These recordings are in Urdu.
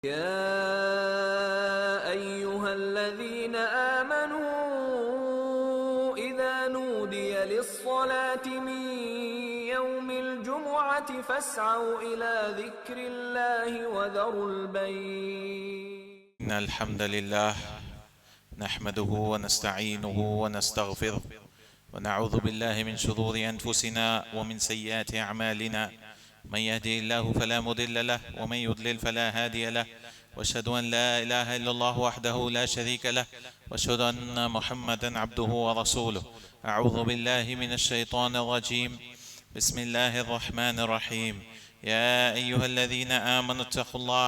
يا أيها الذين آمنوا إذا نودي للصلاة من يوم الجمعة فاسعوا إلى ذكر الله وذروا البيع. إن الحمد لله نحمده ونستعينه ونستغفره ونعوذ بالله من شرور أنفسنا ومن سيئات أعمالنا، من يهدي الله فلا مضل له ومن يضلل فلا هادي له، واشهد أن لا إله إلا الله وحده لا شريك له، واشهد أن محمدا عبده ورسوله. أعوذ بالله من الشيطان الرجيم، بسم الله الرحمن الرحيم. يا أيها الذين آمنوا اتقوا الله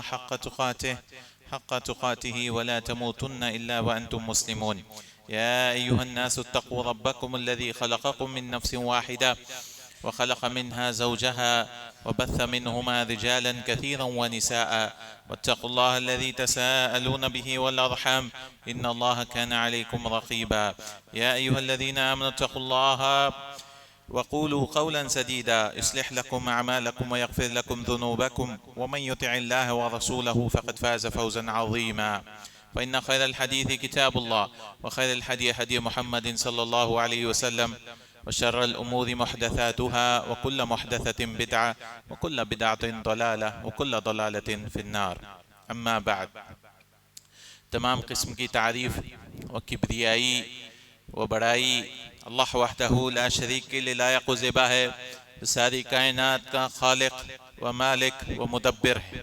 حق تقاته ولا تموتن إلا وأنتم مسلمون. يا أيها الناس اتقوا ربكم الذي خلقكم من نفس واحدة وخلق منها زوجها وبث منهما رجالا كثيرا ونساء، واتقوا الله الذي تساءلون به والأرحام إن الله كان عليكم رقيبا. يا أيها الذين آمنوا اتقوا الله وقولوا قولا سديدا يصلح لكم أعمالكم ويغفر لكم ذنوبكم، ومن يطع الله ورسوله فقد فاز فوزا عظيما. فإن خير الحديث كتاب الله، وخير الهدي هدي محمد صلى الله عليه وسلم، وشر الأمور محدثاتها، وكل محدثة بدعة، وكل بدعة ضلالة، وكل ضلالة في النار. اما بعد، تمام قسم کی تعریف و کبریائی و بڑائی اللہ وحدہ لا شریک کے لیے لائق و زیبا ہے، ساری کائنات کا خالق و مالک و مدبر ہے،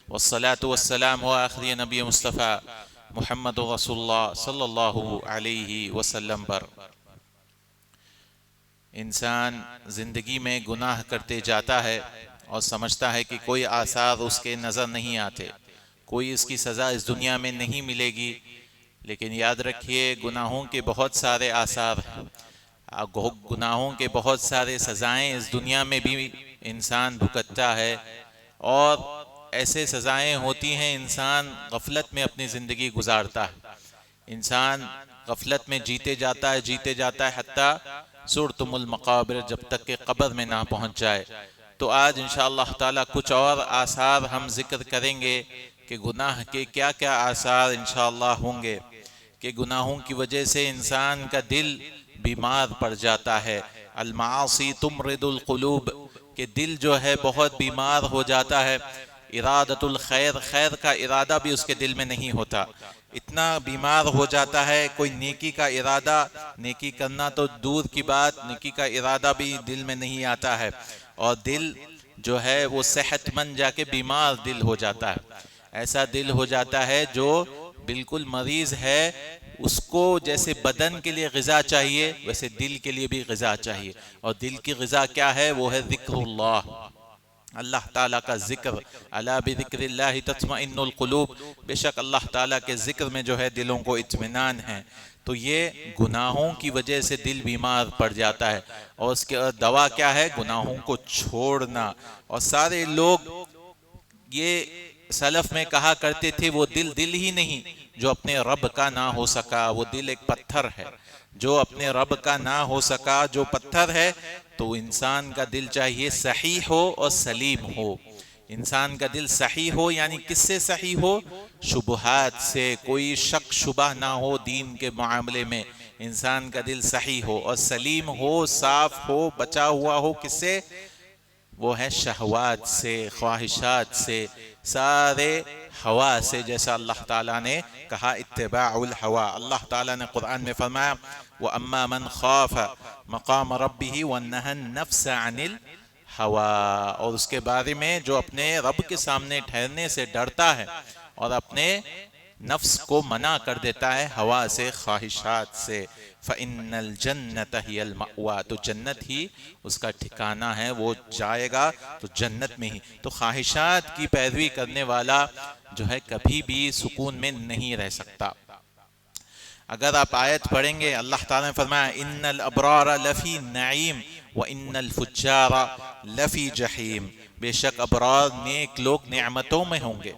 والصلاة والسلام و آخری نبی مصطفیٰ محمد رسول اللہ صلی اللہ علیہ وسلم پر۔ انسان زندگی میں گناہ کرتے جاتا ہے اور سمجھتا ہے کہ کوئی آثار اس کے نظر نہیں آتے، کوئی اس کی سزا اس دنیا میں نہیں ملے گی، لیکن یاد رکھیے گناہوں کے بہت سارے آثار ہیں، گناہوں کے بہت سارے سزائیں اس دنیا میں بھی انسان بھگتتا ہے، اور ایسے سزائیں ہوتی ہیں انسان غفلت میں اپنی زندگی گزارتا ہے، انسان غفلت میں جیتے جاتا ہے حتیٰ زرتم المقابر، جب تک کہ قبر میں نہ پہنچ جائے۔ تو آج انشاءاللہ تعالی کچھ اور آثار ہم ذکر کریں گے کہ گناہ کے کیا کیا آثار انشاءاللہ ہوں گے، کہ گناہوں کی وجہ سے انسان کا دل بیمار پڑ جاتا ہے۔ المعاصی تمرض القلوب، کہ دل جو ہے بہت بیمار ہو جاتا ہے۔ ارادت الخیر، خیر کا ارادہ بھی اس کے دل میں نہیں ہوتا، اتنا بیمار ہو جاتا ہے۔ کوئی نیکی کا ارادہ، نیکی کرنا تو دور کی بات، نیکی کا ارادہ بھی دل میں نہیں آتا ہے، اور دل جو ہے وہ صحت مند جا کے بیمار دل ہو جاتا ہے۔ ایسا دل ہو جاتا ہے جو بالکل مریض ہے، اس کو جیسے بدن کے لیے غذا چاہیے ویسے دل کے لیے بھی غذا چاہیے، اور دل کی غذا کیا ہے؟ وہ ہے ذکر اللہ، اللہ تعالیٰ کا ذکر۔ الا بذکر اللہ تطمئن القلوب، بے شک اللہ تعالیٰ کے ذکر میں جو ہے دلوں کو اطمینان ہے۔ تو یہ گناہوں کی وجہ سے دل بیمار پڑ جاتا ہے، اور اس کی دوا کیا ہے؟ گناہوں کو چھوڑنا۔ اور سارے لوگ یہ سلف میں کہا کرتے تھے وہ دل ہی نہیں جو اپنے رب کا نہ ہو سکا، وہ دل ایک پتھر ہے جو اپنے رب کا نہ ہو سکا، جو پتھر ہے۔ تو انسان کا دل چاہیے صحیح ہو اور سلیم ہو۔ انسان کا دل صحیح ہو یعنی کس سے صحیح ہو؟ شبہات سے، کوئی شک شبہ نہ ہو دین کے معاملے میں، انسان کا دل صحیح ہو، اور سلیم ہو، صاف ہو، بچا ہوا ہو کس سے؟ وہ ہے شہوات سے، خواہشات سے، سارے ہوا سے، جیسا اللہ تعالیٰ نے کہا اتباع الہوا۔ اللہ تعالیٰ نے قرآن میں فرمایا وَأَمَّا مَنْ خَافَ مَقَامَ رَبِّهِ وَنَّهَا النَّفْسَ عَنِ الْهَوَىٰ، اور اس کے بارے میں جو اپنے رب کے سامنے ٹھہرنے سے ڈرتا ہے اور اپنے نفس کو منع کر دیتا ہے ہوا سے، خواہشات سے۔ فَإِنَّ الْجَنَّةَ هِيَ الْمَأْوَىٰ، تو جنت ہی اس کا ٹھکانہ ہے، وہ جائے گا تو جنت میں ہی۔ تو خواہشات کی پیروی کرنے والا جو ہے کبھی بھی سکون میں نہیں رہ سکتا۔ اگر آپ آیت پڑھیں گے، اللہ تعالیٰ نے فرمایا ان الابرار لفی نعیم وان الفجار لفی جحیم، بے شک ابرار نیک لوگ نعمتوں میں ہوں گے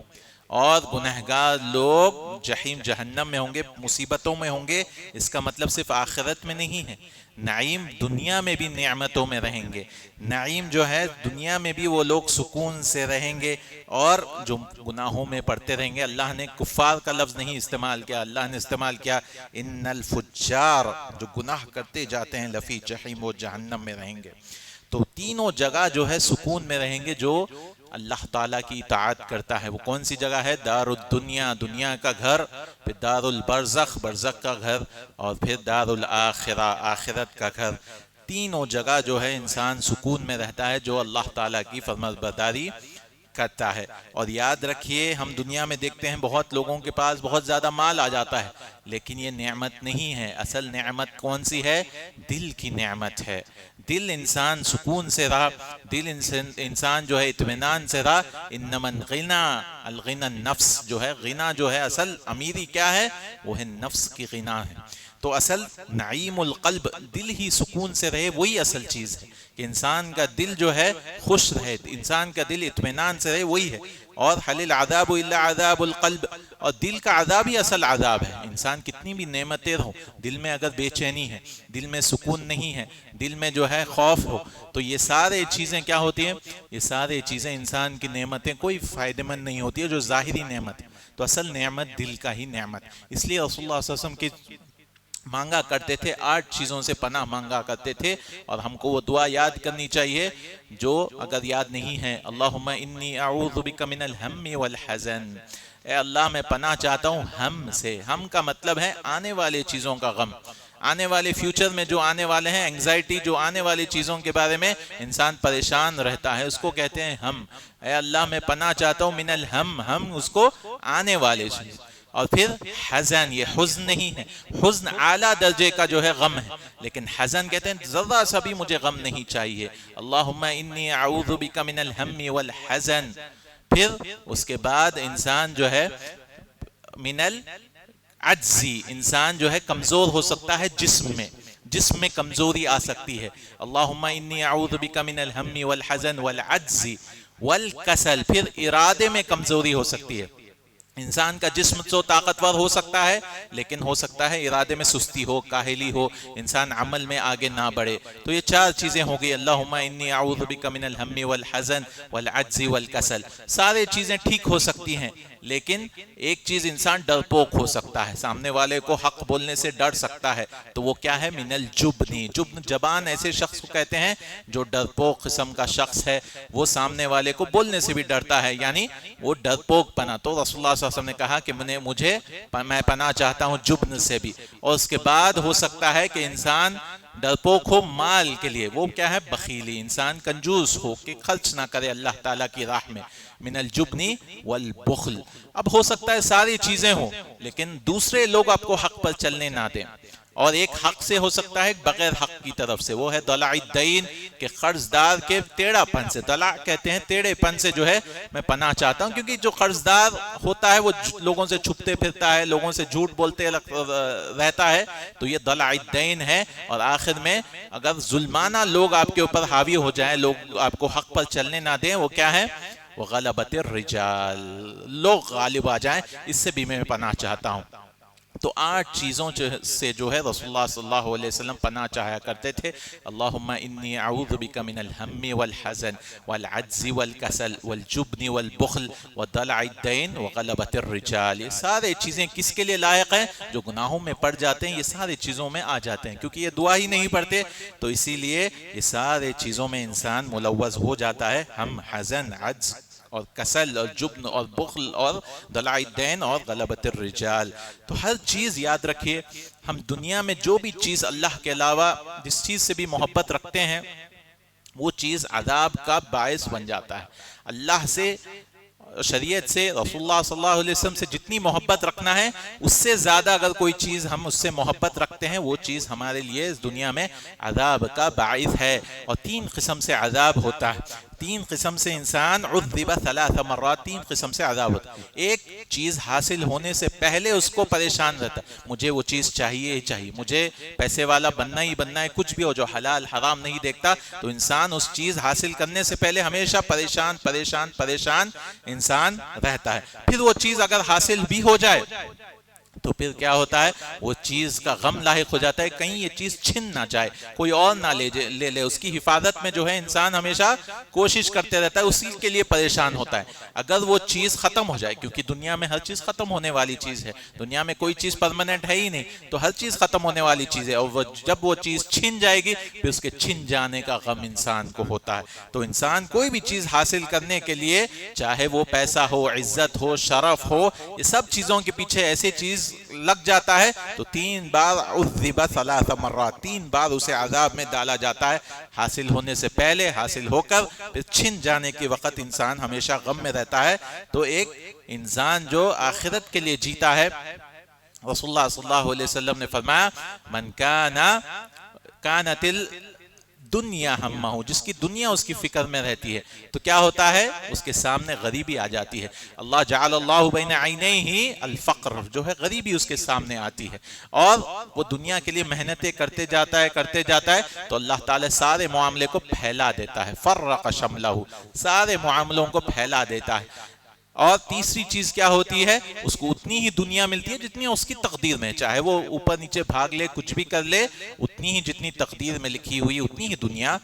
اور گنہگار لوگ جہنم جہنم میں ہوں گے، مصیبتوں میں ہوں گے۔ اس کا مطلب صرف آخرت میں نہیں ہے، نعیم دنیا میں بھی نعمتوں میں رہیں گے۔ نعیم جو ہے دنیا میں بھی وہ لوگ سکون سے رہیں گے، اور جو گناہوں میں پڑتے رہیں گے۔ اللہ نے کفار کا لفظ نہیں استعمال کیا، اللہ نے استعمال کیا ان الفجار، جو گناہ کرتے جاتے ہیں، لفی جہنم، وہ جہنم میں رہیں گے۔ تو تینوں جگہ جو ہے سکون میں رہیں گے جو اللہ تعالیٰ کی اطاعت کرتا ہے۔ وہ کون سی جگہ ہے؟ دار الدنیا، دنیا کا گھر، پھر دار البرزخ، برزخ کا گھر، اور پھر دار الآخرہ، آخرت کا گھر۔ تینوں جگہ جو ہے انسان سکون میں رہتا ہے جو اللہ تعالیٰ کی فرمانبرداری کرتا ہے۔ اور یاد رکھیے، ہم دنیا میں دیکھتے ہیں بہت لوگوں کے پاس بہت زیادہ مال آ جاتا ہے، لیکن یہ نعمت نہیں ہے۔ اصل نعمت کون سی ہے؟ دل کی نعمت ہے۔ دل انسان سکون سے رہا، دل انسان جو ہے اطمینان سے رہا۔ انما الغنا، الغنا النفس، جو ہے غنا جو ہے، اصل امیری کیا ہے؟ وہ ہے نفس کی غنا ہے۔ تو اصل نعیم القلب، دل ہی سکون سے رہے، وہی اصل چیز ہے کہ انسان کا دل جو ہے خوش رہے، انسان کا دل اطمینان سے رہے، وہی ہے۔ اور حل العذاب الا عذاب القلب، اور دل کا عذاب ہی اصل عذاب ہے۔ انسان کتنی بھی نعمتیں ہوں، دل میں اگر بے چینی ہے، دل میں سکون نہیں ہے، دل میں جو ہے خوف ہو، تو یہ سارے چیزیں کیا ہوتی ہیں؟ یہ سارے چیزیں انسان کی نعمتیں کوئی فائدہ مند نہیں ہوتی ہے، جو ظاہری نعمت ہے۔ تو اصل نعمت دل کا ہی نعمت، اس لیے رسول اللہ صلی اللہ علیہ وسلم کی مانگا کرتے تھے، 8 چیزوں سے پناہ مانگا کرتے تھے، اور ہم کو وہ دعا یاد کرنی چاہیے جو اگر یاد نہیں ہے، اللہم انی اعوذ بک من الہم والحزن، اے اللہ میں پناہ چاہتا ہوں ہم سے۔ ہم کا مطلب ہے آنے والے چیزوں کا غم، آنے والے فیوچر میں جو آنے والے ہیں، انگزائٹی، جو آنے والی چیزوں کے بارے میں انسان پریشان رہتا ہے، اس کو کہتے ہیں ہم۔ اے اللہ میں پناہ چاہتا ہوں من الہم، ہم اس کو آنے والے چیز۔ اور پھر حزن، یہ حزن نہیں ہے، حزن اعلیٰ درجے کا جو ہے غم ہے، لیکن حزن کہتے ہیں ذرا سا بھی مجھے غم نہیں چاہیے۔ اللہم انی اعوذ بک من الہم والحزن۔ پھر اس کے بعد انسان جو ہے من العجزی، انسان جو ہے کمزور ہو سکتا ہے جسم میں کمزوری آ سکتی ہے۔ اللہم انی اعوذ بک من الہم والحزن والعجزی والکسل، پھر ارادے میں کمزوری ہو سکتی ہے۔ انسان کا جسم تو طاقتور ہو سکتا ہے، لیکن ہو سکتا ہے ارادے میں سستی ہو، کاہلی ہو، انسان عمل میں آگے نہ بڑھے۔ تو یہ 4 چیزیں ہو گئی، اللہم انی اعوذ بک من الہم والحزن والعجز والکسل۔ سارے چیزیں ٹھیک ہو سکتی ہیں، لیکن ایک چیز انسان ڈرپوک ہو سکتا ہے، سامنے والے کو حق بولنے سے ڈر سکتا ہے، تو وہ کیا ہے؟ من الجبن۔ جبن زبان ایسے شخص کو کہتے ہیں جو ڈرپوک قسم کا شخص ہے، وہ سامنے والے کو بولنے سے بھی ڈرتا ہے، یعنی وہ ڈرپوک پنا۔ تو رسول اللہ صلی اللہ علیہ وسلم نے کہا کہ میں پناہ چاہتا ہوں جبن سے بھی۔ اور اس کے بعد ہو سکتا ہے کہ انسان ڈرپوک ہو مال کے لیے، وہ کیا ہے؟ بخیلی، انسان کنجوس ہو کہ خرچ نہ کرے اللہ تعالیٰ کی راہ میں، من الجبن والبخل۔ اب ہو سکتا ہے ساری چیزیں ہوں، لیکن دوسرے لوگ آپ کو حق پر چلنے نہ دیں، اور ایک حق سے ہو سکتا ہے بغیر حق کی طرف سے، وہ ہے دلع الدین، کہ قرض دار کے ٹیڑھا پن سے، دلع کہتے ہیں ٹیڑھے پن سے جو ہے میں پناہ چاہتا ہوں، کیونکہ جو قرض دار ہوتا ہے وہ لوگوں سے چھپتے پھرتا ہے، لوگوں سے جھوٹ بولتے رہتا ہے، تو یہ دلع الدین ہے۔ اور آخر میں اگر ظلمانہ لوگ آپ کے اوپر حاوی ہو جائیں، لوگ آپ کو حق پر چلنے نہ دیں، وہ کیا ہے؟ وہ غلبت الرجال، لوگ غالب آ جائیں، اس سے بھی میں پناہ چاہتا ہوں۔ تو 8 چیزوں سے جو ہے رسول اللہ صلی اللہ علیہ وسلم پناہ چاہیا کرتے تھے، اللہم انی اعوذ بک من الہم والحزن والعجز والکسل والجبن والبخل ودلع الدین وغلبۃ الرجال۔ یہ سارے چیزیں کس کے لیے لائق ہیں؟ جو گناہوں میں پڑ جاتے ہیں، یہ سارے چیزوں میں آ جاتے ہیں، کیونکہ یہ دعا ہی نہیں پڑھتے، تو اسی لیے یہ سارے چیزوں میں انسان ملوث ہو جاتا ہے، ہم، حزن، عجز اور کسل اور جبن اور بخل اور دلع الدین اور غلبۃ الرجال۔ تو ہر چیز یاد رکھیے، ہم دنیا میں جو بھی چیز اللہ کے علاوہ جس چیز سے بھی محبت رکھتے ہیں، وہ چیز عذاب کا باعث بن جاتا ہے۔ اللہ سے، شریعت سے، رسول اللہ صلی اللہ علیہ وسلم سے جتنی محبت رکھنا ہے، اس سے زیادہ اگر کوئی چیز ہم اس سے محبت رکھتے ہیں، وہ چیز ہمارے لیے اس دنیا میں عذاب کا باعث ہے۔ اور 3 قسم سے عذاب ہوتا ہے، تین قسم سے انسان عذب 3 مرات، 3 قسم سے عذاب ہوتا ہے۔ ایک چیز حاصل ہونے سے پہلے اس کو پریشان رہتا ہے، مجھے وہ چیز چاہیے ہی چاہیے، مجھے پیسے والا بننا ہی بننا ہے، کچھ بھی ہو، جو حلال حرام نہیں دیکھتا۔ تو انسان اس چیز حاصل کرنے سے پہلے ہمیشہ پریشان پریشان پریشان انسان رہتا ہے۔ پھر وہ چیز اگر حاصل بھی ہو جائے تو پھر کیا ہوتا ہے، وہ چیز کا غم لاحق ہو جاتا ہے، کہیں یہ چیز چھن نہ جائے، کوئی اور نہ لے اس کی حفاظت میں جو ہے انسان ہمیشہ کوشش کرتے رہتا ہے، اسی کے لیے پریشان ہوتا ہے۔ اگر وہ چیز ختم ہو جائے، کیونکہ دنیا میں ہر چیز ختم ہونے والی چیز ہے، دنیا میں کوئی چیز پرماننٹ ہے ہی نہیں، تو ہر چیز ختم ہونے والی چیز ہے، اور جب وہ چیز چھن جائے گی پھر اس کے چھن جانے کا غم انسان کو ہوتا ہے۔ تو انسان کوئی بھی چیز حاصل کرنے کے لیے، چاہے وہ پیسہ ہو، عزت ہو، شرف ہو، یہ سب چیزوں کے پیچھے ایسی چیز لگ جاتا ہے تو 3 بار عذب 3 مرات، 3 بار اسے عذاب میں ڈالا جاتا ہے، حاصل ہونے سے پہلے، حاصل ہو کر، پھر چھن جانے کے وقت انسان ہمیشہ غم میں رہتا ہے۔ تو ایک انسان جو آخرت کے لیے جیتا ہے، رسول اللہ صلی اللہ علیہ وسلم نے فرمایا من کانت دنیا ہمہ، جس کی دنیا اس کی فکر میں رہتی ہے تو کیا ہوتا ہے، اس کے سامنے غریبی آ جاتی ہے۔ اللہ جعل اللہ بین عینیہ الفقر، جو ہے غریبی اس کے سامنے آتی ہے، اور وہ دنیا کے لیے محنتیں کرتے جاتا ہے تو اللہ تعالی سارے معاملے کو پھیلا دیتا ہے، فرق شملہ، سارے معاملوں کو پھیلا دیتا ہے۔ اور تیسری چیز کیا ہوتی ہے، اس کو اتنی ہی دنیا ملتی ہے جتنی اس کی تقدیر میں، چاہے وہ اوپر نیچے بھاگ لے، کچھ بھی کر لے، اتنی ہی جتنی تقدیر میں لکھی ہوئی اتنی ہی دنیا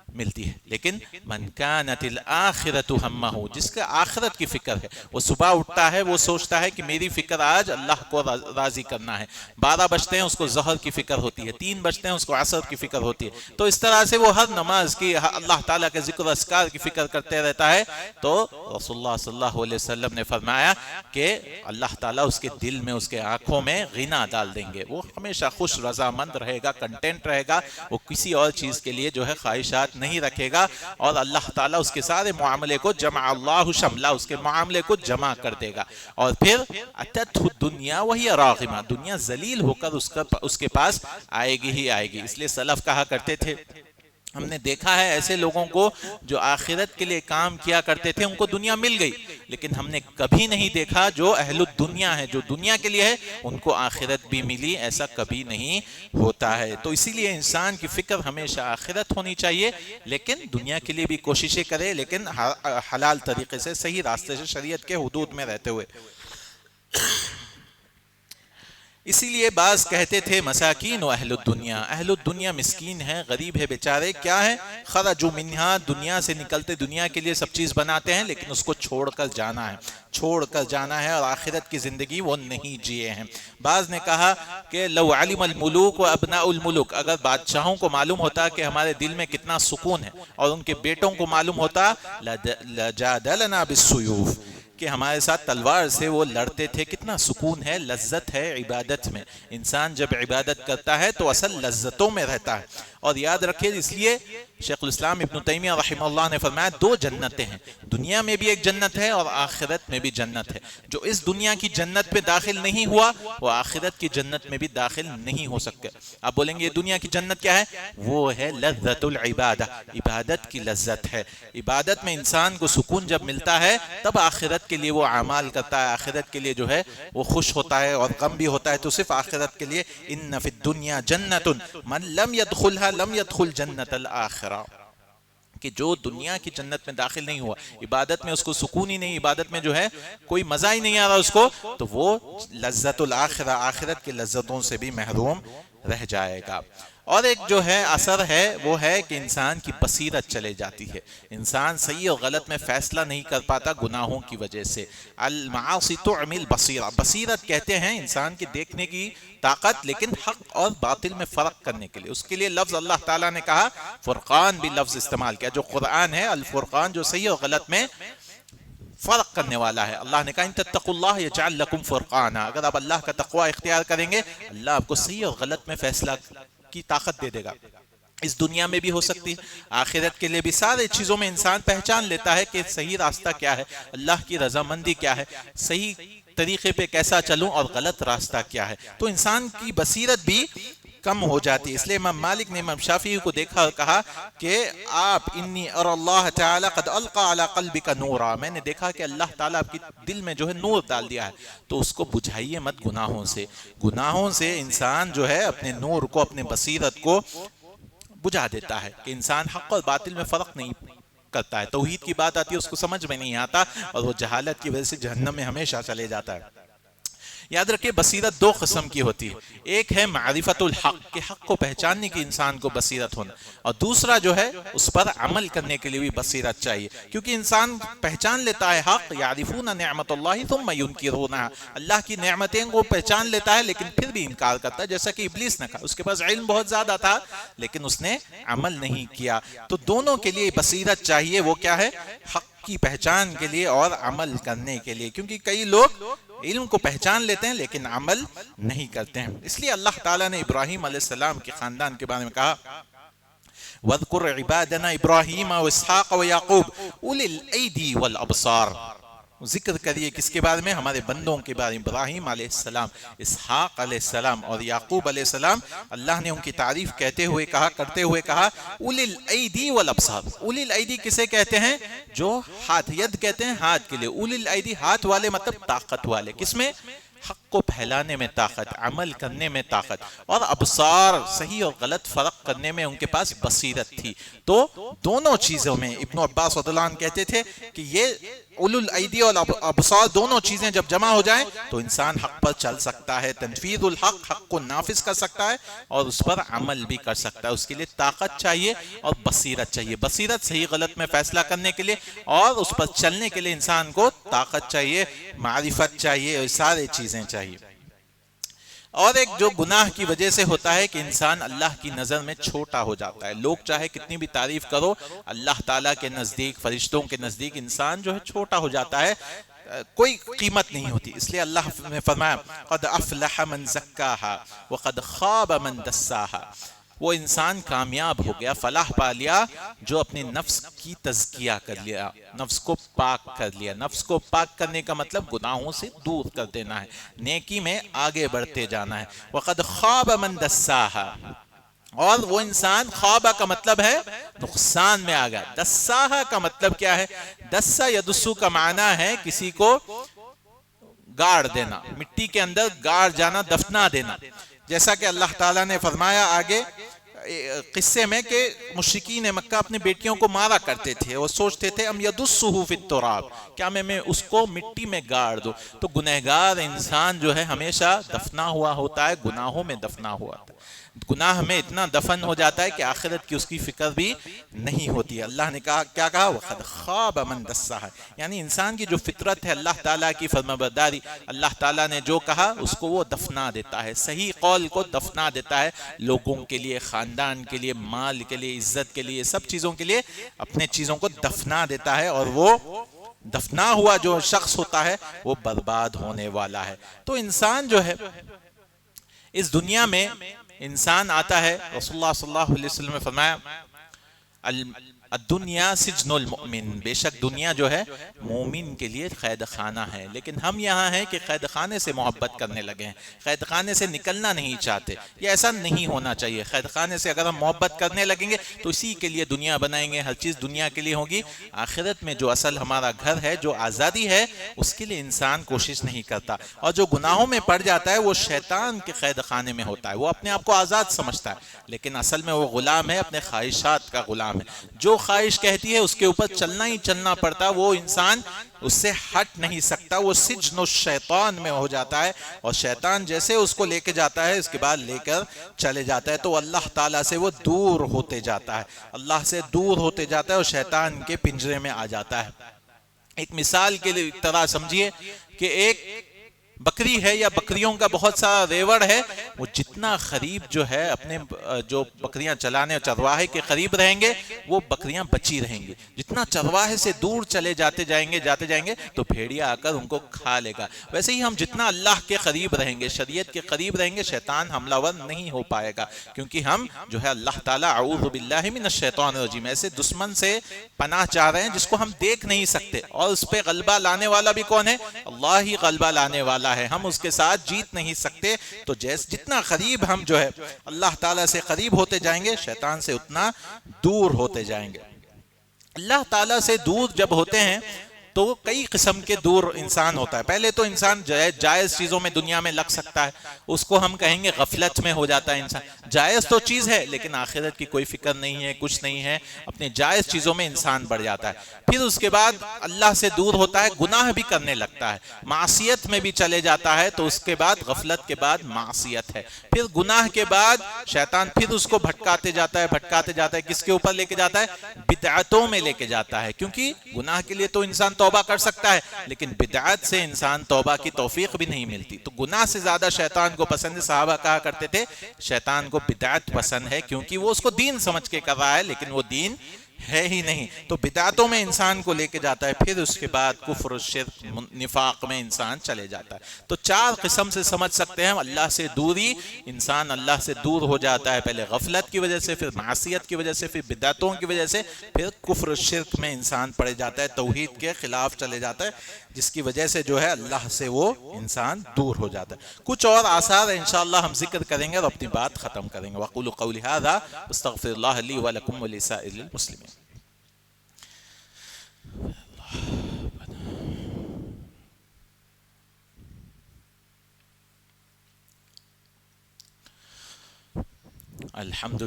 ملتی ہے۔ لیکن من کانت الآخرۃ ہمہ، جس کا آخرت کی فکر ہے، وہ صبح اٹھتا ہے، وہ سوچتا ہے کہ میری فکر آج اللہ کو راضی کرنا ہے، 12 بجتے ہیں اس کو ظہر کی فکر ہوتی ہے، 3 بجتے ہیں اس کو عصر کی فکر ہوتی ہے، تو اس طرح سے وہ ہر نماز کی، اللہ تعالیٰ کے ذکر و اذکار کی فکر کرتے رہتا ہے۔ تو رسول اللہ صلی اللہ علیہ وسلم نے فرمایا کہ اللہ تعالیٰ اس کے دل میں، اس کے آنکھوں میں غنا ڈال دیں گے، وہ ہمیشہ خوش رضامند رہے گا، کنٹینٹ رہے گا، وہ کسی اور چیز کے لیے جو ہے خواہشات نہیں رکھے گا، اور اللہ تعالیٰ اس کے سارے معاملے کو جمع اللہ شملہ، اس کے معاملے کو جمع کر دے گا۔ اور پھر اتتہ الدنیا وہی راغمہ، دنیا ذلیل ہو کر اس کے پاس آئے گی ہی آئے گی۔ اس لیے سلف کہا کرتے تھے، ہم نے دیکھا ہے ایسے لوگوں کو جو آخرت کے لیے کام کیا کرتے تھے، ان کو دنیا مل گئی، لیکن ہم نے کبھی نہیں دیکھا جو اہل الدنیا ہے، جو دنیا کے لیے ہے، ان کو آخرت بھی ملی، ایسا کبھی نہیں ہوتا ہے۔ تو اسی لیے انسان کی فکر ہمیشہ آخرت ہونی چاہیے، لیکن دنیا کے لیے بھی کوششیں کرے، لیکن حلال طریقے سے، صحیح راستے سے، شریعت کے حدود میں رہتے ہوئے۔ اسی لیے بعض کہتے تھے مساکین و اہل الدنیا، اہل الدنیا مسکین ہیں، غریب ہے بیچارے، کیا ہیں، خرجوا منہا، دنیا سے نکلتے، دنیا کے لیے سب چیز بناتے ہیں، لیکن اس کو چھوڑ کر جانا ہے، اور آخرت کی زندگی وہ نہیں جیے ہیں۔ بعض نے کہا کہ لو علم الملوک و ابناء الملوک، اگر بادشاہوں کو معلوم ہوتا کہ ہمارے دل میں کتنا سکون ہے، اور ان کے بیٹوں کو معلوم ہوتا لجادلنا بالسیوف، کہ ہمارے ساتھ تلوار سے وہ لڑتے تھے، کتنا سکون ہے، لذت ہے عبادت میں، انسان جب عبادت کرتا ہے تو اصل لذتوں میں رہتا ہے۔ اور یاد رکھیں، اس لیے شیخ الاسلام ابن تیمیہ رحمہ اللہ نے فرمایا 2 جنتیں ہیں، دنیا میں بھی ایک جنت ہے اور آخرت میں بھی جنت ہے۔ جو اس دنیا کی جنت میں داخل نہیں ہوا، وہ آخرت کی جنت میں بھی داخل نہیں ہو سکتے۔ آپ بولیں گے یہ دنیا کی جنت کیا ہے؟ وہ ہے لذت العبادہ، عبادت کی لذت ہے۔ عبادت میں انسان کو سکون جب ملتا ہے، تب آخرت کے لیے وہ اعمال کرتا ہے، آخرت کے لیے جو ہے وہ خوش ہوتا ہے، اور غم بھی ہوتا ہے تو صرف آخرت کے لیے۔ ان فی الدنیا جنت من لم يدخلها لم يدخل جنت الآخرہ، کہ جو دنیا کی جنت میں داخل نہیں ہوا، عبادت میں اس کو سکون ہی نہیں، عبادت میں جو ہے کوئی مزہ ہی نہیں آ رہا اس کو، تو وہ لذت الآخرہ، آخرت کی لذتوں سے بھی محروم رہ جائے گا۔ اور ایک جو ہے اثر ہے وہ ہے کہ انسان کی بصیرت چلے جاتی ہے، انسان صحیح اور غلط میں فیصلہ نہیں کر پاتا گناہوں کی وجہ سے۔ المعاصی تعمی البصیرہ، بصیرت کہتے ہیں انسان کی دیکھنے کی طاقت، لیکن حق اور باطل میں فرق کرنے کے لیے، اس کے لیے لفظ اللہ تعالیٰ نے کہا فرقان بھی لفظ استعمال کیا، جو قرآن ہے الفرقان، جو صحیح اور غلط میں فرق کرنے والا ہے۔ اللہ نے کہا ان تتقوا اللہ یجعل لکم فرقانا، اگر آپ اللہ کا تقوی اختیار کریں گے، اللہ آپ کو صحیح اور غلط میں فیصلہ کی طاقت دے دے گا۔ اس دنیا میں بھی ہو سکتی ہے، آخرت کے لیے بھی، سارے چیزوں میں انسان پہچان لیتا ہے کہ صحیح راستہ کیا ہے، اللہ کی رضامندی کیا ہے، صحیح طریقے پہ کیسا چلوں، اور غلط راستہ کیا ہے۔ تو انسان کی بصیرت بھی کم ہو جاتی ہے۔ اس لیے امام مالک نے امام شافعی کو دیکھا اور کہا کہ آپ انی ار اللہ تعالی قد القى على قلبك نورا، میں نے دیکھا کہ اللہ تعالیٰ آپ کی دل میں جو ہے نور ڈال دیا ہے، تو اس کو بجھائیے مت گناہوں سے۔ گناہوں سے انسان جو ہے اپنے نور کو، اپنے بصیرت کو بجھا دیتا ہے کہ انسان حق اور باطل میں فرق نہیں کرتا ہے، توحید کی بات آتی ہے اس کو سمجھ میں نہیں آتا، اور وہ جہالت کی وجہ سے جہنم میں ہمیشہ چلے جاتا ہے۔ یاد رکھیں بصیرت دو قسم کی ہوتی ہے، ایک ہے معرفت الحق، کہ حق کو پہچاننے کی انسان کو بصیرت ہونا، اور دوسرا جو ہے اس پر عمل کرنے کے لیے بھی بصیرت چاہیے، کیونکہ انسان پہچان لیتا ہے حق، یعرفون نعمت اللہ ثم ینکرونہا، اللہ کی نعمتیں کو پہچان لیتا ہے لیکن پھر بھی انکار کرتا ہے، جیسا کہ ابلیس نے کہا اس کے پاس علم بہت زیادہ تھا لیکن اس نے عمل نہیں کیا۔ تو دونوں کے لیے بصیرت چاہیے، وہ کیا ہے؟ حق کی پہچان کے لیے اور عمل کرنے کے لیے، کیونکہ کئی لوگ علم کو پہچان لیتے ہیں لیکن عمل نہیں کرتے ہیں۔ اس لیے اللہ تعالیٰ نے ابراہیم علیہ السلام کے خاندان کے بارے میں کہا وَاذْكُرْ عِبَادَنَا إِبْرَاهِيمَ وَإِسْحَاقَ وَيَعْقُوبَ أُولِي الْأَيْدِي وَالْأَبْصَارِ، ذکر کریے کس کے بارے میں؟ ہمارے بندوں کے بارے میں، ابراہیم علیہ السلام، اسحاق علیہ السلام اور یعقوب علیہ السلام۔ اللہ نے ان کی تعریف کرتے ہوئے کہا اولی الایدی والابصار۔ اولی الایدی کسے کہتے ہیں؟ جو ہاتھ، ید کہتے ہیں ہاتھ کے لیے، اولی الایدی ہاتھ والے مطلب طاقت والے، کس میں؟ حق کو پھیلانے میں طاقت، عمل کرنے میں طاقت، اور ابصار، صحیح اور غلط فرق کرنے میں ان کے پاس بصیرت تھی۔ تو دونوں چیزوں میں ابن عباس رضی اللہ عنہ کہتے تھے کہ یہ اولو الایدی اور ابصار دونوں چیزیں جب جمع ہو جائیں تو انسان حق پر چل سکتا ہے، تنفیذ الحق، حق کو نافذ کر سکتا ہے اور اس پر عمل بھی کر سکتا ہے۔ اس کے لیے طاقت چاہیے اور بصیرت چاہیے، بصیرت صحیح غلط میں فیصلہ کرنے کے لیے، اور اس پر چلنے کے لیے انسان کو طاقت چاہیے، معرفت چاہیے، اور سارے چیزیں چاہیے۔ اور ایک جو گناہ کی وجہ سے ہوتا ہے کہ انسان اللہ کی نظر میں چھوٹا ہو جاتا ہے، لوگ چاہے کتنی بھی تعریف کرو، اللہ تعالیٰ کے نزدیک، فرشتوں کے نزدیک انسان جو ہے چھوٹا ہو جاتا ہے، کوئی قیمت نہیں ہوتی۔ اس لیے اللہ نے فرمایا قد افلح من زکاہا وقد خواب من دساہا، وہ انسان کامیاب ہو گیا، فلاح پا لیا جو اپنی نفس کی تزکیہ کر لیا، نفس کو پاک کر لیا۔ نفس کو پاک کرنے کا مطلب گناہوں سے دور کر دینا ہے، نیکی میں آگے بڑھتے جانا ہے۔ وقد خواب من دساہا، اور وہ انسان، خوابہ کا مطلب ہے نقصان میں آ گیا، دساہا کا مطلب کیا ہے؟ دسا یدسو کا معنی ہے کسی کو گاڑ دینا، مٹی کے اندر گاڑ جانا، دفنا دینا، جیسا کہ اللہ تعالیٰ نے فرمایا آگے قصے میں کہ مشرکین مکہ اپنی بیٹیوں کو مارا کرتے تھے، وہ سوچتے تھے ام یدسہ فی التراب، کیا میں اس کو مٹی میں گاڑ دوں؟ تو گنہگار انسان جو ہے ہمیشہ دفنا ہوا ہوتا ہے، گناہوں میں دفنا ہوا ہوتا ہے، گناہ میں اتنا دفن ہو جاتا ہے کہ آخرت کی اس کی فکر بھی نہیں ہوتی ہے۔ اللہ نے کہا، کیا کہا؟ وَقَدْ خَابَ مَنْ دَسَّاهَا، یعنی انسان کی جو فطرت ہے اللہ تعالیٰ کی فرمانبرداری، اللہ تعالیٰ نے جو کہا اس کو وہ دفنا دیتا ہے، صحیح قول کو دفنا دیتا ہے، لوگوں کے لیے، خاندان کے لیے، مال کے لیے، عزت کے لیے، سب چیزوں کے لیے اپنے چیزوں کو دفنا دیتا ہے، اور وہ دفنا ہوا جو شخص ہوتا ہے وہ برباد ہونے والا ہے۔ تو انسان جو ہے اس دنیا میں انسان آتا ہے، رسول اللہ صلی اللہ علیہ وسلم نے فرمایا الدنیا سجن المؤمن، بے شک دنیا جو ہے مومن کے لیے قید خانہ ہے، لیکن ہم یہاں ہیں کہ قید خانے سے محبت کرنے لگے ہیں، قید خانے سے نکلنا نہیں چاہتے۔ یہ ایسا نہیں ہونا چاہیے، قید خانے سے اگر ہم محبت کرنے لگیں گے تو اسی کے لیے دنیا بنائیں گے، ہر چیز دنیا کے لیے ہوگی، آخرت میں جو اصل ہمارا گھر ہے، جو آزادی ہے، اس کے لیے انسان کوشش نہیں کرتا، اور جو گناہوں میں پڑ جاتا ہے وہ شیطان کے قید خانے میں ہوتا ہے، وہ اپنے آپ کو آزاد سمجھتا ہے لیکن اصل میں وہ غلام ہے، اپنے خواہشات کا غلام ہے، جو خواہش کہتی ہے اس کے اوپر چلنا ہی چلنا پڑتا، وہ انسان اس سے ہٹ نہیں سکتا، وہ سجن الشیطان میں ہو جاتا ہے، اور شیطان جیسے اس کو لے کے جاتا ہے اس کے بعد لے کر چلے جاتا ہے، تو اللہ تعالیٰ سے وہ دور ہوتے جاتا ہے، اللہ سے دور ہوتے جاتا ہے اور شیطان کے پنجرے میں آ جاتا ہے۔ ایک مثال کے طرح سمجھیے کہ ایک بکری ہے یا بکریوں کا بہت سارا ریوڑ ہے، وہ جتنا قریب جو ہے اپنے جو بکریاں چلانے اور چرواہے کے قریب رہیں گے وہ بکریاں بچی رہیں گی، جتنا چرواہے سے دور چلے جاتے جائیں گے تو بھیڑیا آ کر ان کو کھا لے گا۔ ویسے ہی ہم جتنا اللہ کے قریب رہیں گے، شریعت کے قریب رہیں گے، شیطان حملہ ور نہیں ہو پائے گا، کیونکہ ہم جو ہے اللہ تعالیٰ اعوذ باللہ من الشیطان الرجیم، ایسے دشمن سے پناہ چاہ رہے ہیں جس کو ہم دیکھ نہیں سکتے، اور اس پہ غلبہ لانے والا بھی کون ہے؟ اللہ ہی غلبہ لانے والا چاہتا ہے، ہم اس کے ساتھ جیت نہیں سکتے۔ تو جتنا قریب ہم جو ہے اللہ تعالیٰ سے قریب ہوتے جائیں گے، شیطان سے اتنا دور ہوتے جائیں گے۔ اللہ تعالیٰ سے دور جب ہوتے ہیں تو کئی قسم کے دور انسان ہوتا ہے۔ پہلے تو انسان جائز چیزوں میں دنیا میں لگ سکتا ہے، اس کو ہم کہیں گے غفلت میں ہو جاتا ہے انسان۔ جائز تو چیز ہے لیکن آخرت کی کوئی فکر نہیں ہے، کچھ نہیں ہے، اپنے جائز چیزوں میں انسان بڑھ جاتا ہے۔ پھر اس کے بعد اللہ سے دور ہوتا ہے، گناہ بھی کرنے لگتا ہے، معصیت میں بھی چلے جاتا ہے، تو اس کے بعد غفلت کے بعد معصیت ہے، پھر گناہ کے بعد شیطان پھر اس کو بھٹکاتے جاتا ہے، کس کے اوپر لے کے جاتا ہے؟ بدعتوں میں لے کے جاتا ہے، کیونکہ گناہ کے لیے تو انسان توبہ کر سکتا ہے لیکن بدعت سے انسان توبہ کی توفیق بھی نہیں ملتی۔ تو گناہ سے زیادہ شیطان کو پسند ہے، صحابہ کہا کرتے تھے شیطان کو بدعت پسند ہے، کیونکہ وہ اس کو دین سمجھ کے کر رہا ہے لیکن وہ دین ہے ہی نہیں۔ تو بدعتوں میں انسان کو لے کے جاتا ہے، پھر اس کے بعد کفر و شرک نفاق میں انسان چلے جاتا ہے۔ تو چار قسم سے سمجھ سکتے ہیں اللہ سے دوری، انسان اللہ سے دور ہو جاتا ہے، پہلے غفلت کی وجہ سے، پھر معصیت کی وجہ سے، پھر بدعتوں کی وجہ سے، پھر کفر و شرک میں انسان پڑے جاتا ہے، توحید کے خلاف چلے جاتا ہے، جس کی وجہ سے جو ہے اللہ سے وہ انسان دور ہو جاتا ہے۔ کچھ اور آثار انشاءاللہ ہم ذکر کریں گے اور اپنی بات ختم کریں گے۔ وَقُولُوا قَوْلِي هَذَا وَاسْتَغْفِرُ اللَّهَ لِي وَلَكُمْ وَلِسَائِرِ الْمُسْلِمِينَ۔ الحمد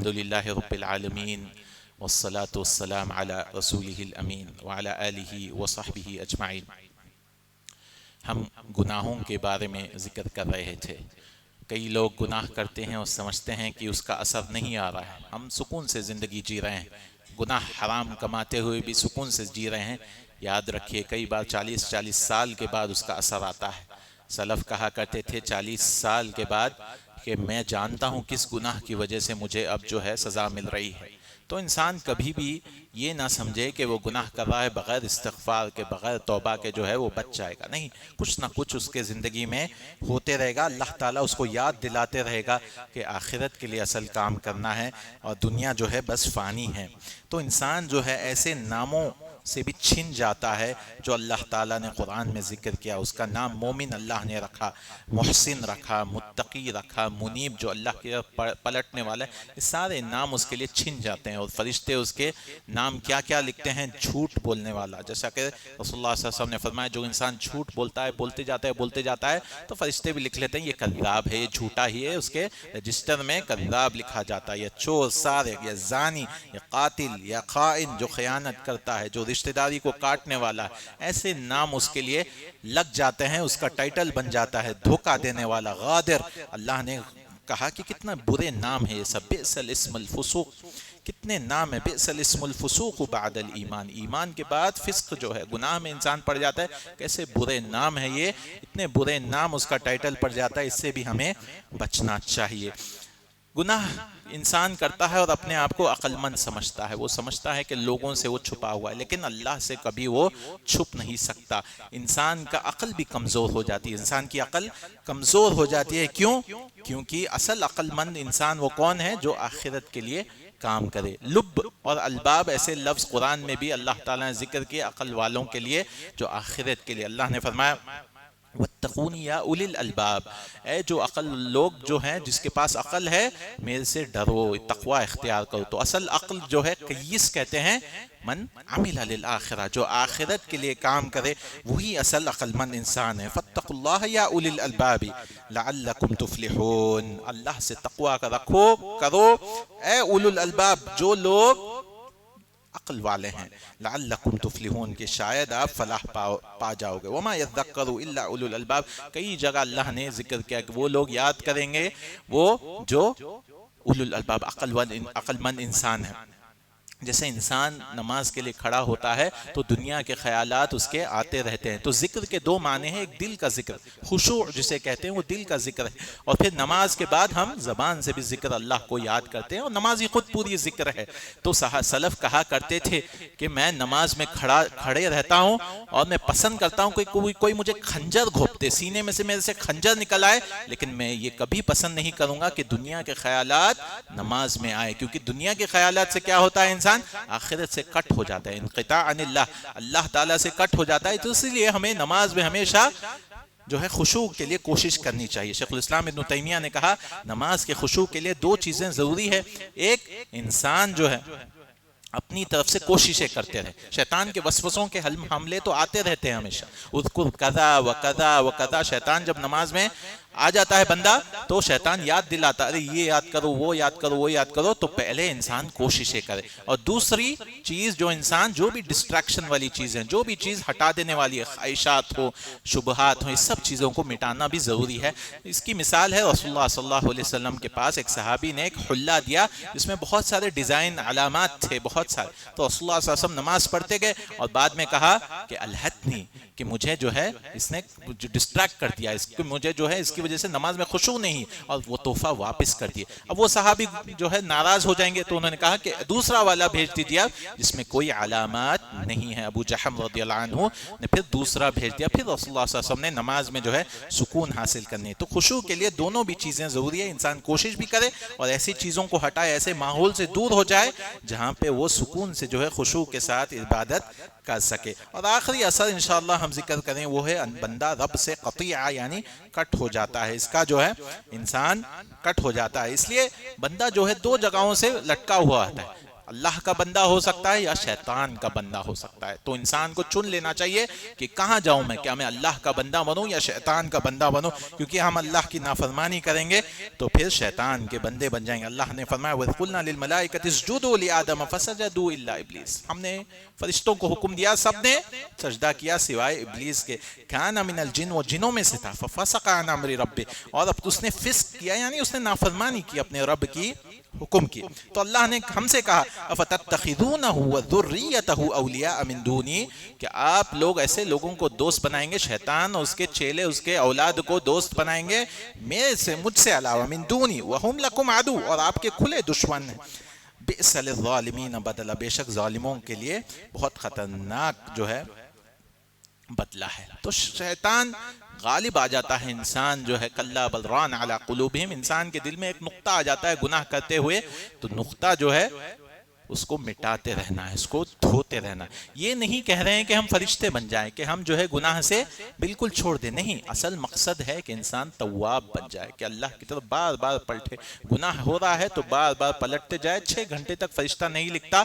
للہ رب العالمین والصلاة والسلام على رسولہ الامین وعلى آلہ وصحبہ اجمعین۔ ہم گناہوں کے بارے میں ذکر کر رہے تھے۔ کئی لوگ گناہ کرتے ہیں اور سمجھتے ہیں کہ اس کا اثر نہیں آ رہا ہے، ہم سکون سے زندگی جی رہے ہیں، گناہ حرام کماتے ہوئے بھی سکون سے جی رہے ہیں۔ یاد رکھیے کئی بار 40 سال کے بعد اس کا اثر آتا ہے۔ سلف کہا کرتے تھے 40 سال کے بعد کہ میں جانتا ہوں کس گناہ کی وجہ سے مجھے اب جو ہے سزا مل رہی ہے۔ تو انسان کبھی بھی یہ نہ سمجھے کہ وہ گناہ کر رہا ہے، بغیر استغفار کے، بغیر توبہ کے جو ہے وہ بچ جائے گا، نہیں، کچھ نہ کچھ اس کے زندگی میں ہوتے رہے گا۔ اللہ تعالیٰ اس کو یاد دلاتے رہے گا کہ آخرت کے لیے اصل کام کرنا ہے اور دنیا جو ہے بس فانی ہے۔ تو انسان جو ہے ایسے ناموں سے بھی چھن جاتا ہے جو اللہ تعالیٰ نے قرآن میں ذکر کیا۔ اس کا نام مومن اللہ نے رکھا، محسن رکھا، متقی رکھا، منیب جو اللہ کے پلٹنے والا ہے، یہ سارے نام اس کے لیے چھن جاتے ہیں۔ اور فرشتے اس کے نام کیا کیا لکھتے ہیں؟ جھوٹ بولنے والا، جیسا کہ رسول اللہ صلی اللہ علیہ وسلم نے فرمایا جو انسان جھوٹ بولتا ہے، بولتے جاتا ہے تو فرشتے بھی لکھ لیتے ہیں یہ کذاب ہے، یہ جھوٹا ہی ہے، اس کے رجسٹر میں کذاب لکھا جاتا ہے۔ یا چور، سارق، یا زانی، یا قاتل، یا خائن جو خیانت کرتا ہے، جو رشتہ داری کو کاٹنے والا ہے، ایسے نام اس کے لیے لگ جاتے ہیں، اس کا ٹائٹل بن جاتا ہے دھوکہ دینے والا، غادر۔ اللہ نے کہا کہ کتنا برے نام ہے یہ سب، بئس الاسم الفسوق، کتنے نام ہے، بئس الاسم الفسوق بعد الایمان، ایمان کے بعد فسق جو ہے، گناہ میں انسان پڑ جاتا ہے، کیسے برے نام ہے یہ، اتنے برے نام اس کا ٹائٹل پڑ جاتا ہے، اس سے بھی ہمیں بچنا چاہیے۔ گناہ انسان کرتا ہے اور اپنے آپ کو عقل مند سمجھتا ہے، وہ سمجھتا ہے کہ لوگوں سے وہ چھپا ہوا ہے، لیکن اللہ سے کبھی وہ چھپ نہیں سکتا۔ انسان کا عقل بھی کمزور ہو جاتی ہے، انسان کی عقل کمزور ہو جاتی ہے، کیوں؟ کیونکہ اصل عقل مند انسان وہ کون ہے؟ جو آخرت کے لیے کام کرے۔ لب اور الباب ایسے لفظ قرآن میں بھی اللہ تعالیٰ نے ذکر کیے عقل والوں کے لیے، جو آخرت کے لیے۔ اللہ نے فرمایا وَاتَّقُونِ يَا أُولِي الْأَلْبَابِ، اے جو عقل لوگ جو ہیں، جس کے پاس عقل ہے، میرے سے ڈرو، تقوی اختیار کرو۔ تو اصل عقل جو ہے کیس کہتے ہیں من عمل للآخرہ، جو آخرت کے لیے کام کرے وہی اصل عقل مند انسان ہے۔ فَاتَّقُوا اللَّهَ يَا أُولِي الْأَلْبَابِ لَعَلَّكُمْ تُفْلِحُونَ، اللہ سے تقوی کرو اے اولو الالباب، جو لوگ عقل والے ہیں، لعلکم تفلحون، کہ شاید آپ فلاح پا جاؤ گے۔ وما یذکر الا اولو الالباب، کئی جگہ اللہ نے ذکر کیا کہ وہ لوگ یاد کریں گے وہ جو اولو الالباب عقل مند انسان ہے۔ جیسے انسان نماز کے لیے کھڑا ہوتا ہے تو دنیا کے خیالات اس کے آتے رہتے ہیں، تو ذکر کے دو معنی ہیں، ایک دل کا ذکر، خشوع جسے کہتے ہیں وہ دل کا ذکر ہے، اور پھر نماز کے بعد ہم زبان سے بھی ذکر اللہ کو یاد کرتے ہیں، اور نماز ہی خود پوری ذکر ہے۔ تو سلف کہا کرتے تھے کہ میں نماز میں کھڑے رہتا ہوں اور میں پسند کرتا ہوں کہ کوئی مجھے خنجر گھونپتے، سینے میں سے میرے سے خنجر نکل آئے، لیکن میں یہ کبھی پسند نہیں کروں گا کہ دنیا کے خیالات نماز میں آئے، کیونکہ دنیا کے خیالات سے کیا ہوتا ہے انسان انسان آخرت سے کٹ ہو جاتا ہے، انقطاع عن اللہ، اللہ تعالیٰ سے کٹ ہو جاتا ہے. تو اسی لیے ہمیں نماز میں ہمیشہ جو ہے خشوع کے لیے کوشش کرنی چاہیے. شیخ الاسلام ابن تیمیہ نے کہا نماز کے خشوع کے لیے دو چیزیں ضروری ہے. ایک، انسان جو ہے اپنی طرف سے کوششیں کرتے رہے. شیطان کے وسوسوں کے حملے تو آتے رہتے ہیں ہمیشہ، اذکر کذا و کذا و کذا. شیطان جب نماز میں آ جاتا ہے بندہ تو شیطان یاد دلاتا، ارے یہ یاد کرو، وہ یاد کرو، وہ یاد کرو. تو پہلے انسان کوششیں کرے. اور دوسری چیز جو انسان جو بھی ڈسٹریکشن والی چیزیں، جو بھی چیز ہٹا دینے والی ہے، خواہشات ہو، شبہات ہو، اس سب چیزوں کو مٹانا بھی ضروری ہے. اس کی مثال ہے رسول اللہ صلی اللہ علیہ وسلم کے پاس ایک صحابی نے ایک حلہ دیا جس میں بہت سارے ڈیزائن، علامات تھے بہت سارے. تو رسول اللہ صلی اللہ علیہ وسلم نماز پڑھتے گئے اور بعد میں کہا کہ الہتنی، کہ مجھے جو ہے اس نے ڈسٹریکٹ کر دیا، اس کو مجھے جو ہے اس کی وجہ سے نماز میں خشوع نہیں، اور وہ تحفہ واپس کر دیا. اب وہ صحابی جو ہے ناراض ہو جائیں گے، تو انہوں نے کہا کہ دوسرا والا بھیج دیجیے جس میں کوئی علامات نہیں ہے. ابو جہم رضی اللہ عنہ نے پھر دوسرا بھیج دیا. پھر رسول اللہ صلی اللہ علیہ وسلم نے نماز میں جو ہے سکون حاصل کرنی. تو خشوع کے لیے دونوں بھی چیزیں ضروری ہے. انسان کوشش بھی کرے اور ایسی چیزوں کو ہٹائے، ایسے ماحول سے دور ہو جائے جہاں پہ وہ سکون سے جو ہے خشوع کے ساتھ عبادت کر سکے. اور آخری اثر انشاءاللہ ہم ذکر کریں وہ ہے بندہ رب سے قطیعہ یعنی کٹ ہو جاتا ہے. اس کا جو ہے انسان کٹ ہو جاتا ہے. اس لیے بندہ جو ہے دو جگہوں سے لٹکا ہوا ہوتا ہے، اللہ کا بندہ ہو سکتا ہے یا شیطان کا بندہ ہو سکتا ہے. تو انسان کو چن لینا چاہیے کہ کہاں جاؤں میں، کیا میں اللہ کا بندہ بنوں یا شیطان کا بندہ بنوں. کیونکہ ہم اللہ کی نافرمانی کریں گے تو پھر شیطان کے بندے بن جائیں گے. اللہ نے فرمایا وَإِذْ قُلْنَا لِلْمَلَائِكَةِ اسْجُدُوا لِآدَمَ فَسَجَدُوا إِلَّا إِبْلِيسَ. ہم نے فرشتوں کو حکم دیا، سب نے سجدہ کیا سوائے ابلیس کے. كَانَ مِنَ الْجِنِّ، وہ جنوں میں سے تھا. فَفَسَقَ عَنْ أَمْرِ رَبِّهِ، اور اب اس نے فسق کیا یعنی اس نے نافرمانی کی اپنے رب کی حکم کی. تو اللہ نے ہم سے کہا افتتخذونه وذريته اولیاء من دونی، کہ آپ لوگ ایسے لوگوں کو دوست بنائیں گے، شیطان اور اس کے چیلے اس کے اولاد کو دوست بنائیں گے میرے سے، مجھ سے علاوہ، من دونی وهم لكم عدو، اور آپ کے کھلے دشمن ہیں. بئس للظالمین بدلا، بے شک ظالموں کے لیے بہت خطرناک جو ہے بدلہ ہے. تو شیطان غالب آ جاتا ہے. انسان جو ہے کلا بل ران علی قلوبہم، انسان کے دل میں ایک نقطہ آ جاتا ہے گناہ کرتے ہوئے. تو نقطہ جو ہے اس کو مٹاتے رہنا ہے، اس کو دھوتے رہنا. یہ نہیں کہہ رہے ہیں کہ ہم فرشتے بن جائیں، کہ ہم جو ہے گناہ سے بالکل چھوڑ دیں. نہیں، اصل مقصد ہے کہ انسان تواب بن جائے، کہ اللہ کی طرف بار بار پلٹے. گناہ ہو رہا ہے تو بار بار پلٹتے جائے. 6 گھنٹے تک فرشتہ نہیں لکھتا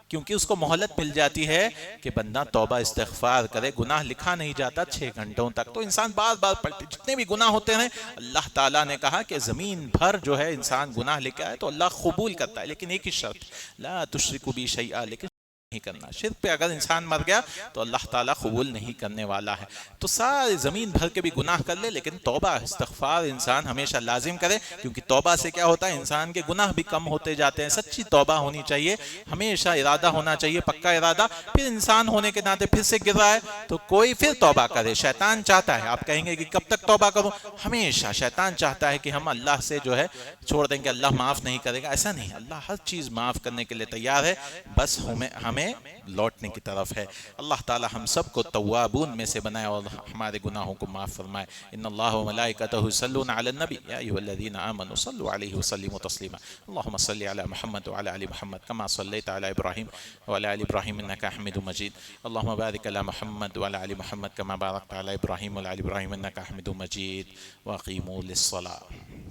کیونکہ اس کو مہلت مل جاتی ہے کہ بندہ توبہ استغفار کرے. گناہ لکھا نہیں جاتا 6 گھنٹوں تک. تو انسان بار بار پلٹے. جتنے بھی گناہ ہوتے ہیں اللہ تعالیٰ نے کہا کہ زمین بھر جو ہے انسان گناہ لے کے آئے تو اللہ قبول کرتا ہے، لیکن ایک ہی شرط، لا تشرکوا بی شیئا، لیکن نہیں کرنا. شرک پہ اگر انسان مر گیا تو اللہ تعالیٰ قبول نہیں کرنے والا ہے. تو سارے زمین بھر کے بھی گناہ کر لے لیکن توبہ استغفار انسان ہمیشہ لازم کرے. کیونکہ توبہ سے کیا ہوتا ہے، انسان کے گناہ بھی کم ہوتے جاتے ہیں. سچی توبہ ہونی چاہیے، ہمیشہ ارادہ ہونا چاہیے، پکا ارادہ. پھر انسان ہونے کے ناطے پھر سے گر رہا ہے تو کوئی پھر توبہ کرے. شیطان چاہتا ہے، آپ کہیں گے کہ کب تک توبہ کروں، ہمیشہ شیطان چاہتا ہے کہ ہم اللہ سے جو ہے چھوڑ دیں گے، اللہ معاف نہیں کرے گا. ایسا نہیں، اللہ ہر چیز معاف کرنے کے لیے تیار ہے، بس ہمیں لوٹنے کی طرف ہے. اللہ تعالی ہم سب کو توابون میں سے بنائے اور ہمارے گناہوں کو معاف فرمائے. ان اللہ و ملائکتہ یصلون علی النبی یا ایھا الذین آمنوا صلوا علیہ وسلموا تسلیما. اللهم صل علی محمد وعلى ال محمد كما صليت على ابراہیم وعلى ال ابراہیم انك حمید مجید. اللهم بارک علی محمد وعلى ال محمد كما بارکت علی ابراہیم وعلى ال ابراہیم انك حمید مجید. واقیموا للصلاة.